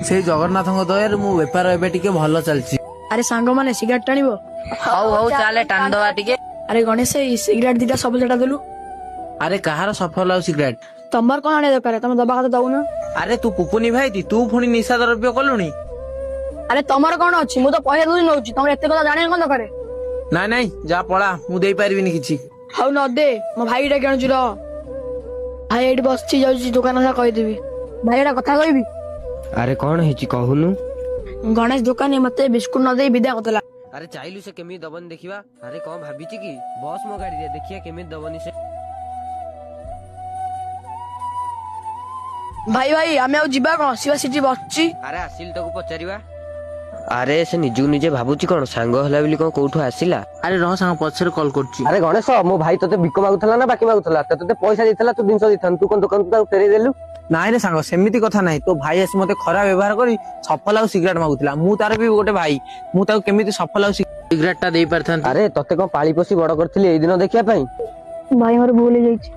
ସେଇ ଜଗନ୍ନାଥଙ୍କ ଦୟାରେ ମୋ ବେପାର ଏବେ ଟିକେ ଭଲ ଚାଲିଛି। ଆରେ ସାଙ୍ଗମାନେ ସିଗାରେଟ ଟାଣିବ? ହଉ ହଉ ଚାଲେ ଟାଣିଦବା ଟିକେ। ଆରେ ଗଣେଶ ଏଇ ସିଗାରେଟ ଦିଟା ସବୁ ସେଟା ଦେଲୁ। ଆରେ କାହାର ସଫଳ ଆଉ ସିଗାରେଟ? ତମର କଣ ଆଣିବା ଦରକାର? ତମେ ଦବା କଥା ଦଉନ। ଆରେ ତୁ ପୁପୁନି ଭାଇ ତୁ ପୁଣି ନିଶା ଦ୍ରବ୍ୟ କଲୁଣି? ଆରେ ତମର କଣ ଅଛି? ମୁଁ ତ ପଇସା ଦଉଛି ନଉଛି, ତମର ଏତେ କଥା ଜାଣିବା କଣ ଦରକାର? ନାଇଁ ନାଇଁ ଯା ପଳା, ମୁଁ ଦେଇପାରିବିନି କିଛି। ହଉ ନ ଦେ, ମୋ ଭାଇଟା କିଣୁଛି ରହ। ଭାଇ ଏଇଠି ବସିଛି, ଯାଉଛି ଦୋକାନ କଥା କହିଦେବି। ଭାଇ ଏଟା କଥା କହିବି? ଆରେ କଣ ହେଇଛି କହୁନୁ? ଗଣେଶ ଦୋକାନୀ ମତେ ବିସ୍କୁଟ ନ ଦେଇ ବିଦା କରିଦେଲା। ଆରେ ଚାଇଲୁ ସେ କେମିତି ଦବନି ଦେଖିବା। ଆରେ କଣ ଭାବିଛି କି? ବସ୍ ମୋ ଗାଡିରେ, ଦେଖିବା କେମିତି ଦବନି ସେ। ଭାଇ ଭାଇ ଆମେ ଆଉ ଯିବା କଣ? ଶିବା ସେଠି ବସିଛି। ଆରେ ଆସିଲି ତାକୁ ପଚାରିବା। ଆରେ ସେ ନିଜକୁ ନିଜେ ଭାବୁଛି କଣ ସାଙ୍ଗ ହେଲା ବୋଲି କଣ କୋଉଠୁ ଆସିଲା? ଆରେ ରହ ସାଙ୍ଗ ପଛରେ କଲ୍ କରୁଛି। ଆରେ ଗଣେଶ, ମୋ ଭାଇ ତତେ ଭିକ ମାଗୁଥିଲା ନା ବାକି ମାଗୁଥିଲା? ତତେ ପଇସା ଦେଇଥିଲା, ତୁ ଜିନିଷ ଦେଇଥାନ୍ତୁ, ତୁ କଣ ଦୋକାନକୁ ତାକୁ ଫେରେଇ ଦେଲୁ? ନାଇଁ ରେ ସାଙ୍ଗ ସେମିତି କଥା ନାହିଁ। ତୋ ଭାଇ ଆସି ମତେ ଖରାପ ବ୍ୟବହାର କରି ସଫଲ ଆଉ ସିଗାରେଟ ମାଗୁଥିଲା। ମୁଁ ତାର ବି ଗୋଟେ ଭାଇ, ମୁଁ ତାକୁ କେମିତି ସଫଲ ଆଉ ସିଗାରେଟ ଟା ଦେଇ ପାରିଥାନ୍ତି? ଆରେ ତତେ କଣ ପାଳି ପୋଷି ବଡ କରିଥିଲି ଏଇ ଦିନ ଦେଖିବା ପାଇଁ? ଭାଇ ମୋର ଭୁଲ ହେଇଯାଇଛି।